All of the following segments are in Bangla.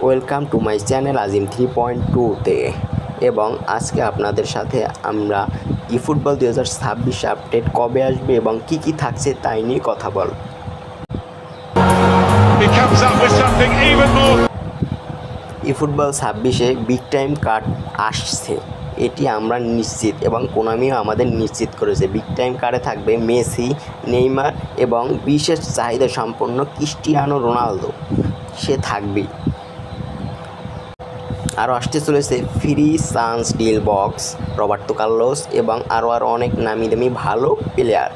ওয়েলকাম টু মাই চ্যানেল আজিম 3.2তে এবং আজকে আপনাদের সাথে আমরা ইফুটবল 2026 আপডেট কবে আসবে এবং কি থাকছে তাই নিয়ে কথা বলব। ইফুটবল 26-এ বিগ টাইম কার্ড আসছে, এটি আমরা নিশ্চিত এবং কোনামিও আমাদের নিশ্চিত করেছে। বিগ টাইম কার্ডে থাকবে মেসি, নেইমার এবং বিশেষ চাহিদা সম্পন্ন ক্রিস্টিয়ানো রোনালদো, সে থাকবেই। আরও আসতে চলেছে free chance deal box, Roberto Carlos এবং আরও অনেক নামি দামি ভালো প্লেয়ার।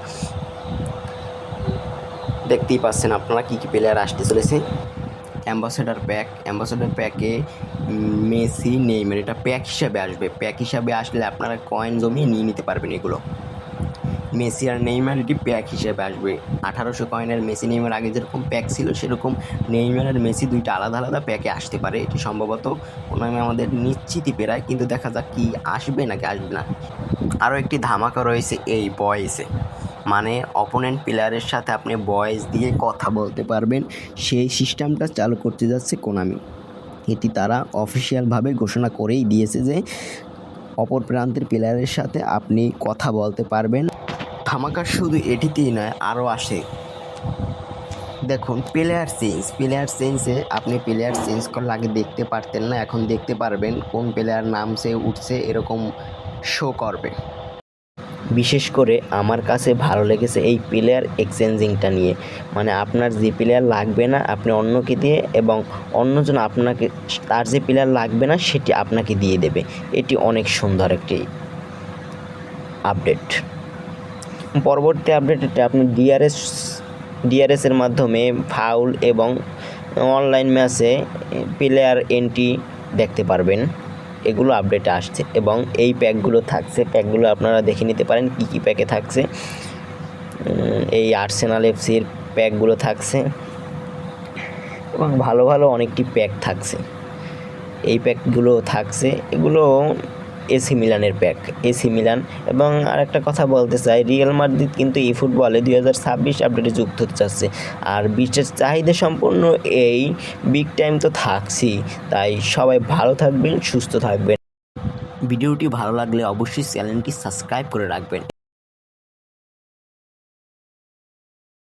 দেখতেই পাচ্ছেন আপনারা কী প্লেয়ার আসতে চলেছে। অ্যাম্বাসেডার প্যাকে মেসি, নেইমার, এটা প্যাক হিসাবে আসবে। প্যাক হিসাবে আসলে আপনারা কয়েন জমিয়ে নিয়ে নিতে পারবেন। এগুলো মেসি আর নেইমার এটি প্যাক হিসেবে আসবে। 1800 কয়েনের মেসি নেইমার আগে যেরকম প্যাক ছিল সেরকম নেইমার আর মেসি দুইটা আলাদা আলাদা প্যাকে আসতে পারে। এটি সম্ভবত কোনামি আমাদের নিশ্চিতই পেরায়, কিন্তু দেখা যাক কি আসবে নাকি আসবে না। আরও একটি ধামাকা রয়েছে এই বয়েসে, মানে অপোনেন্ট প্লেয়ারের সাথে আপনি ভয়েস দিয়ে কথা বলতে পারবেন। সেই সিস্টেমটা চালু করতে যাচ্ছে কোনামি। এটি তারা অফিসিয়ালভাবে ঘোষণা করেই দিয়েছে যে অপর প্রান্তের প্লেয়ারের সাথে আপনি কথা বলতে পারবেন। ধামাকা শুধু এটিতেই নয়, আরও আসে। দেখুন প্লেয়ার চেঞ্জে আপনি প্লেয়ার চেঞ্জ করলে আগে দেখতে পারতেন না, এখন দেখতে পারবেন। কোন প্লেয়ার নামছে উঠছে এরকম শো করবে। বিশেষ করে আমার কাছে ভালো লেগেছে এই প্লেয়ার এক্সচেঞ্জিংটা নিয়ে, মানে আপনার যে প্লেয়ার লাগবে না আপনি অন্যকে দিয়ে এবং অন্যজন আপনাকে তার যে প্লেয়ার লাগবে না সেটি আপনাকে দিয়ে দেবে। এটি অনেক সুন্দর একটি আপডেট। পরবর্তী আপডেটে আপনি ডিআরএসের মাধ্যমে ফাউল এবং অনলাইন ম্যাচে প্লেয়ার এন্ট্রি দেখতে পারবেন। এগুলো আপডেটে আসছে এবং এই প্যাকগুলো থাকছে। প্যাকগুলো আপনারা দেখে নিতে পারেন কী প্যাকে থাকছে। এই আর্সেনাল এফসির প্যাকগুলো থাকছে এবং ভালো অনেকটি প্যাক থাকছে। এই প্যাকগুলো থাকছে, এগুলো এসি মিলানের প্যাক, এসি মিলান। এবং আরেকটা কথা বলতে চাই, রিয়াল মাদ্রিদ কিন্তু এই ফুটবলে 2026 আপডেটে যুক্ত হতে চাচ্ছে। আর বিশেষ চাহিদা সম্পন্ন এই বিগ টাইম তো থাকছেই, তাই সবাই ভালো থাকবেন, সুস্থ থাকবেন। ভিডিওটি ভালো লাগলে অবশ্যই চ্যানেলটি সাবস্ক্রাইব করে রাখবেন।